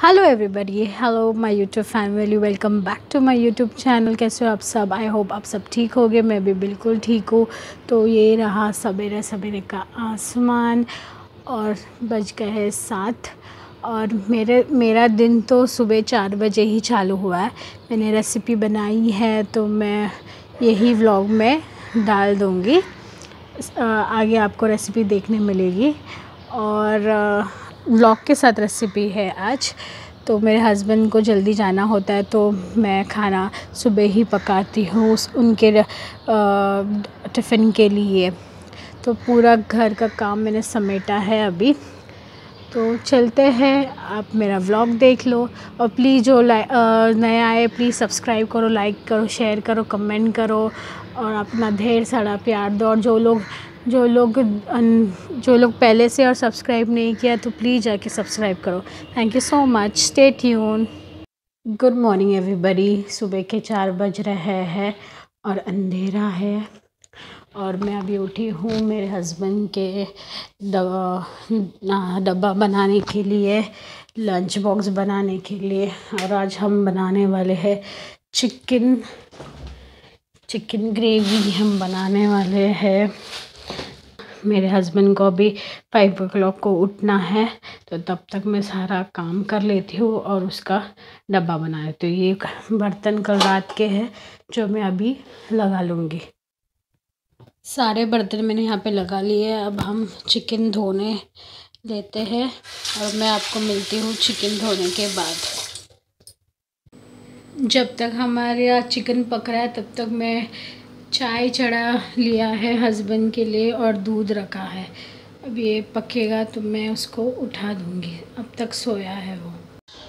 Hello everybody, hello my YouTube family, welcome back to my YouTube channel. कैसे हो आप सब? आई होप आप सब ठीक होगे। मैं भी बिल्कुल ठीक हूँ। तो ये रहा सवेरे सवेरे का आसमान और बज गए हैं 7। और मेरा दिन तो सुबह 4 बजे ही चालू हुआ है। मैंने रेसिपी बनाई है तो मैं यही व्लॉग में डाल दूँगी। आगे आपको रेसिपी देखने मिलेगी और व्लॉग के साथ रेसिपी है आज। तो मेरे हस्बैंड को जल्दी जाना होता है तो मैं खाना सुबह ही पकाती हूँ उनके टिफ़िन के लिए। तो पूरा घर का काम मैंने समेटा है अभी। तो चलते हैं, आप मेरा व्लॉग देख लो और प्लीज़ जो नया आए प्लीज़ सब्सक्राइब करो, लाइक करो, शेयर करो, कमेंट करो और अपना ढेर सारा प्यार दो। और जो लोग पहले से और सब्सक्राइब नहीं किया तो प्लीज़ जाके सब्सक्राइब करो। Thank you so much, stay tune. Good morning everybody. सुबह के 4 बज रहे हैं और अंधेरा है और मैं अभी उठी हूँ मेरे हस्बैंड के डब्बा बनाने के लिए, लंच बॉक्स बनाने के लिए। और आज हम बनाने वाले हैं चिकन ग्रेवी हम बनाने वाले हैं। मेरे हस्बैंड को अभी 5 o'clock को उठना है तो तब तक मैं सारा काम कर लेती हूँ और उसका डब्बा बना लेती हूँ। ये बर्तन कल रात के हैं जो मैं अभी लगा लूँगी। सारे बर्तन मैंने यहाँ पे लगा लिए। अब हम चिकन धोने लेते हैं और मैं आपको मिलती हूँ चिकन धोने के बाद। जब तक हमारे यहाँ चिकन पक रहा है तब तक मैं चाय चढ़ा लिया है हस्बैंड के लिए और दूध रखा है। अब ये पकेगा तो मैं उसको उठा दूँगी। अब तक सोया है वो।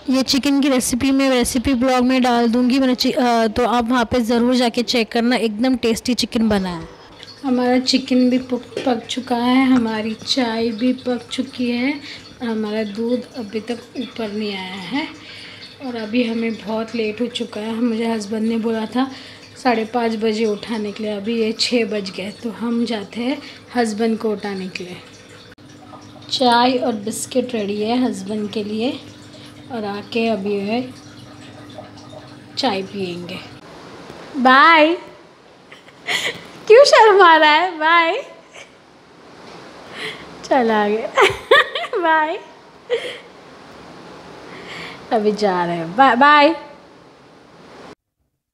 ये चिकन की रेसिपी मैं रेसिपी ब्लॉग में डाल दूँगी। तो आप वहाँ पे ज़रूर जाके चेक करना, एकदम टेस्टी चिकन बना है। हमारा चिकन भी पक चुका है, हमारी चाय भी पक चुकी है, हमारा दूध अभी तक ऊपर नहीं आया है। और अभी हमें बहुत लेट हो चुका है। मुझे हस्बैंड ने बोला था 5:30 बजे उठाने के लिए, अभी ये 6 बज गए। तो हम जाते हैं हस्बैंड को उठाने के लिए। चाय और बिस्किट रेडी है हस्बैंड के लिए और आके अभी है चाय पियेंगे। बाय। क्यों शर्मा रहा है? बाय। चला गया। बाय। अभी जा रहे हैं, बाय बाय।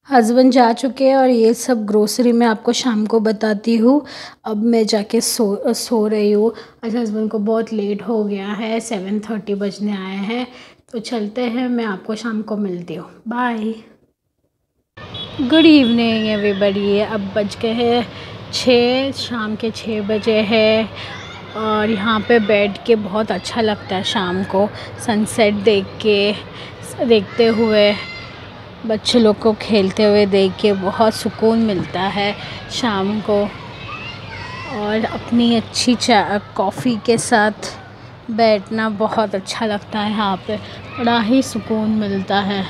हस्बैंड जा चुके हैं और ये सब ग्रोसरी मैं आपको शाम को बताती हूँ। अब मैं जाके सो रही हूँ। आज हस्बैंड को बहुत लेट हो गया है, 7:30 बजने आए हैं। तो चलते हैं, मैं आपको शाम को मिलती हूँ। बाय। Good evening everybody. अब बज गए हैं 6, शाम के 6 बजे है और यहाँ पे बैठ के बहुत अच्छा लगता है शाम को सनसेट देखते हुए, बच्चे लोग को खेलते हुए देख के बहुत सुकून मिलता है शाम को। और अपनी अच्छी कॉफ़ी के साथ बैठना बहुत अच्छा लगता है, यहाँ पे बड़ा ही सुकून मिलता है।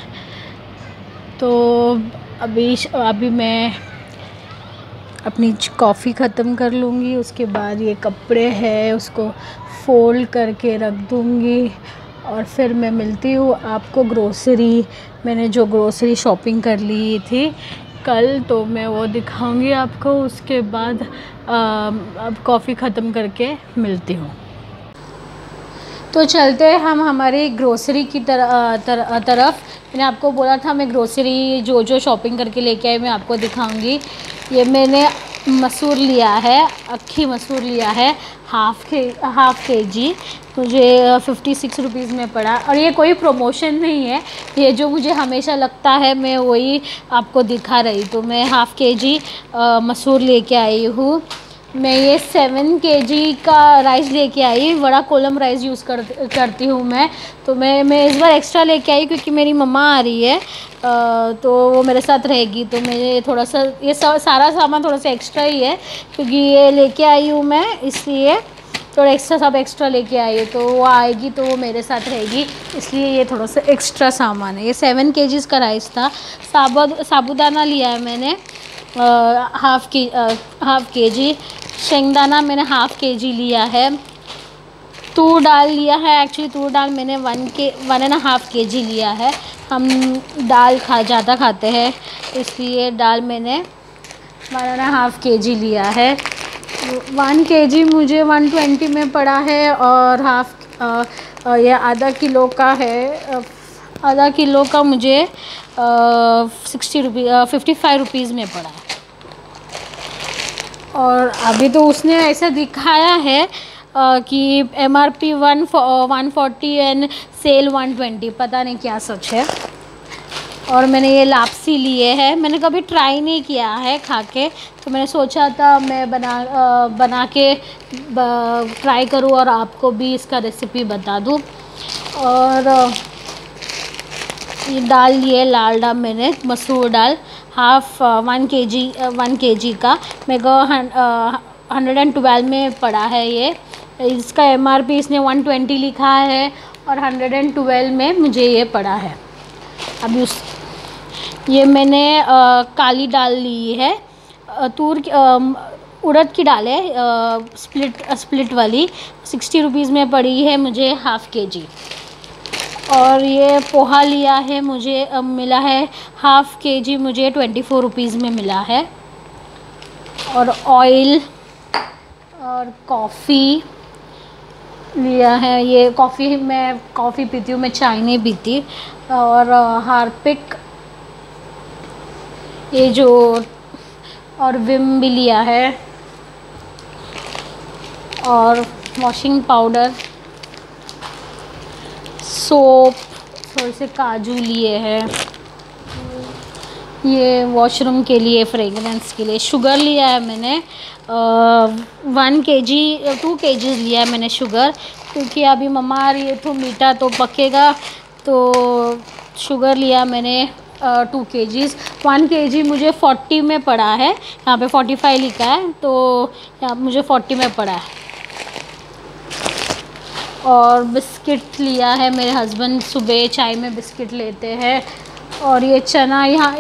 तो अभी मैं अपनी कॉफ़ी ख़त्म कर लूँगी, उसके बाद ये कपड़े हैं उसको फ़ोल्ड करके रख दूँगी और फिर मैं मिलती हूँ आपको ग्रोसरी। मैंने जो ग्रोसरी शॉपिंग कर ली थी कल तो मैं वो दिखाऊंगी आपको। उसके बाद अब कॉफ़ी ख़त्म करके मिलती हूँ। तो चलते हैं हम हमारी ग्रोसरी की तरफ। मैंने आपको बोला था मैं ग्रोसरी जो शॉपिंग करके लेके आई मैं आपको दिखाऊंगी। ये मैंने मसूर लिया है, अक्खी मसूर लिया है, हाफ़ के जी। मुझे 56 रुपीज़ में पड़ा और ये कोई प्रमोशन नहीं है, ये जो मुझे हमेशा लगता है मैं वही आपको दिखा रही। तो मैं हाफ़ के जी मसूर लेके आई हूँ। मैं ये 7 kg का राइस लेके आई, बड़ा कोलम राइस यूज़ करती हूँ मैं। तो मैं इस बार एक्स्ट्रा लेके आई क्योंकि मेरी मम्मा आ रही है तो वो मेरे साथ रहेगी। तो मैं थोड़ा सा ये सारा सामान थोड़ा सा एक्स्ट्रा ही है क्योंकि ये लेके आई हूँ मैं, इसलिए थोड़ा सब एक्स्ट्रा लेके आई हूँ। तो वो आएगी तो वो मेरे साथ रहेगी, इसलिए ये थोड़ा सा एक्स्ट्रा सामान है। ये 7 kg का राइस था। साबुदाना लिया है मैंने हाफ़ के जी। शेंगदाना मैंने हाफ़ के जी लिया है। तूर दाल लिया है। एक्चुअली तूर दाल मैंने 1.5 kg लिया है। हम दाल ज़्यादा खाते हैं, इसलिए दाल मैंने 1.5 kg लिया है। 1 kg मुझे 120 में पड़ा है, और ये आधा किलो का है। आधा किलो का मुझे 55 रुपीज़ में पड़ा है। और अभी तो उसने ऐसा दिखाया है कि MRP 140 एंड सेल 120, पता नहीं क्या सच है। और मैंने ये लापसी लिए हैं, मैंने कभी ट्राई नहीं किया है खा के, तो मैंने सोचा था मैं बना के ट्राई करूँ और आपको भी इसका रेसिपी बता दूँ। और ये दाल लिए, लाल दाल मैंने, मसूर दाल 1 kg का मेरे को 112 में पड़ा है। ये इसका MRP इसने 120 लिखा है, और 112 में मुझे ये पड़ा है। अभी ये मैंने काली दाल ली है, उड़द की दाल है, स्प्लिट वाली, 60 रुपीज़ में पड़ी है मुझे 1/2 kg। और ये पोहा लिया है, मुझे मिला है 1/2 kg, मुझे 24 रुपीज़ में मिला है। और ऑयल और कॉफ़ी लिया है। ये कॉफ़ी, मैं कॉफ़ी पीती हूँ, मैं चाय नहीं पीती। और हार्पिक, ये जो, और विम भी लिया है। और वॉशिंग पाउडर, सोप, थोड़े से काजू लिए हैं, ये वॉशरूम के लिए, फ्रेगरेंस के लिए। शुगर लिया है मैंने 1 kg 2 kg लिया है मैंने शुगर, क्योंकि अभी मम्मा आ रही है तो मीठा तो पकेगा, तो शुगर लिया मैंने 2 kg। 1 kg मुझे 40 में पड़ा है, यहाँ पे 45 लिखा है, तो यहाँ मुझे 40 में पड़ा है। और बिस्किट लिया है, मेरे हस्बैंड सुबह चाय में बिस्किट लेते हैं। और ये चना, यहाँ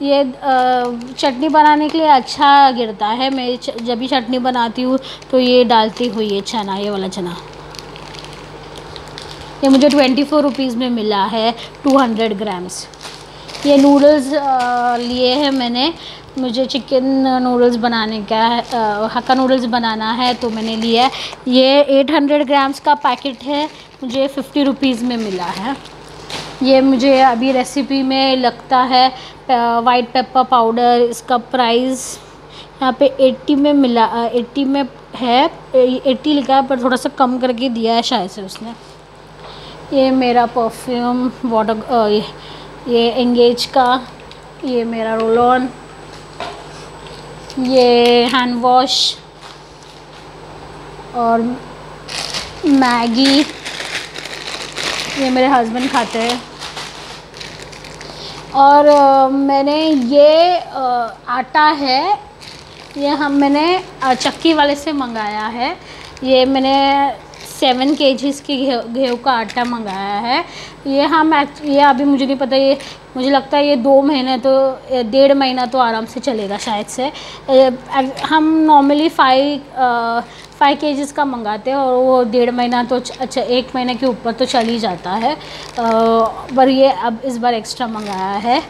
ये चटनी बनाने के लिए अच्छा गिरता है। मैं जब भी चटनी बनाती हूँ तो ये डालती हूँ, ये चना, ये वाला चना। ये मुझे 24 रुपीज़ में मिला है 200 ग्राम्स। ये नूडल्स लिए हैं मैंने, मुझे चिकन नूडल्स बनाने का है, हक्का नूडल्स बनाना है, तो मैंने लिया है। ये 800 ग्राम्स का पैकेट है, मुझे 50 रुपीज़ में मिला है। ये मुझे अभी रेसिपी में लगता है वाइट पेपर पाउडर, इसका प्राइस यहाँ पे 80 में मिला, 80 में है, 80 लिखा है, पर थोड़ा सा कम करके दिया है शायद से उसने। ये मेरा परफ्यूम वाटर, ये एंगेज का, ये मेरा रोल ऑन, ये हैंड वॉश, और मैगी, ये मेरे हस्बैंड खाते हैं। और मैंने ये आटा है, ये मैंने चक्की वाले से मंगाया है। ये मैंने 7 kg की गेहूँ का आटा मंगाया है। ये अभी मुझे नहीं पता, ये मुझे लगता है ये 2 महीने तो 1.5 महीना तो आराम से चलेगा शायद से। हम नॉर्मली 5 kg का मंगाते हैं, और वो 1.5 महीना तो अच्छा 1 महीने के ऊपर तो चल ही जाता है। पर ये अब इस बार एक्स्ट्रा मंगाया है।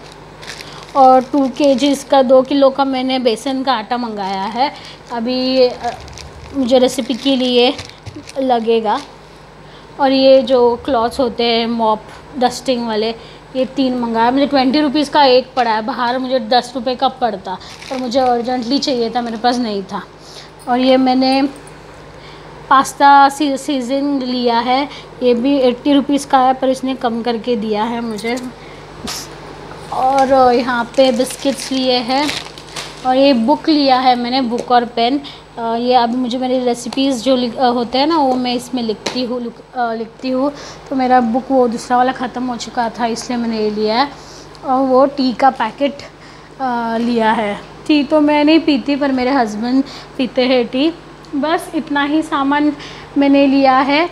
और 2 kg का 2 किलो का मैंने बेसन का आटा मंगाया है, अभी मुझे रेसिपी के लिए लगेगा। और ये जो क्लॉथ्स होते हैं मॉप डस्टिंग वाले, ये 3 मंगाया। मुझे 20 रुपीज़ का एक पड़ा है, बाहर मुझे 10 रुपये का पड़ता, पर मुझे अर्जेंटली चाहिए था, मेरे पास नहीं था। और ये मैंने पास्ता सीजन लिया है, ये भी 80 रुपीज़ का है, पर इसने कम करके दिया है मुझे। और यहाँ पे बिस्किट्स लिए हैं। और ये बुक लिया है मैंने, बुक और पेन। ये अभी मुझे मेरी रेसिपीज़ जो होते हैं ना, वो मैं इसमें लिखती हूँ। तो मेरा बुक वो दूसरा वाला ख़त्म हो चुका था, इसलिए मैंने ये लिया है। और वो टी का पैकेट लिया है। टी तो मैं नहीं पीती, पर मेरे हस्बैंड पीते हैं टी। बस इतना ही सामान मैंने लिया है।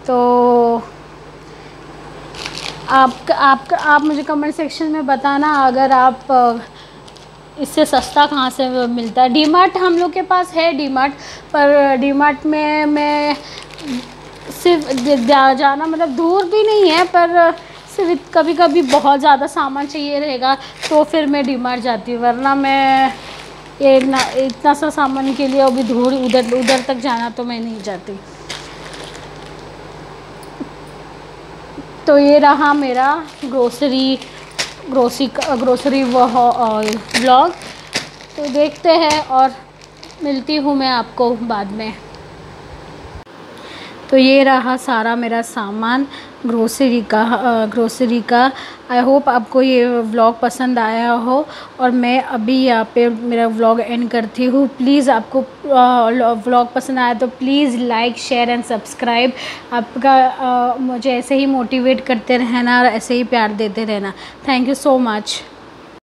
तो आप मुझे कमेंट सेक्शन में बताना, अगर आप इससे सस्ता कहाँ से मिलता है। डीमार्ट हम लोग के पास है डीमार्ट, पर डीमार्ट में मैं सिर्फ जाना मतलब दूर भी नहीं है, पर सिर्फ कभी कभी बहुत ज़्यादा सामान चाहिए रहेगा तो फिर मैं डीमार्ट जाती हूँ, वरना मैं ये इतना सा सामान के लिए अभी दूर उधर तक जाना तो मैं नहीं जाती। तो ये रहा मेरा ग्रोसरी व्लॉग। तो देखते हैं और मिलती हूँ मैं आपको बाद में। तो ये रहा सारा मेरा सामान ग्रोसरी का। आई होप आपको ये व्लॉग पसंद आया हो, और मैं अभी यहाँ पे मेरा व्लॉग एंड करती हूँ। प्लीज़ आपको व्लॉग पसंद आया तो please like share and subscribe. आपका मुझे ऐसे ही मोटिवेट करते रहना और ऐसे ही प्यार देते रहना। Thank you so much.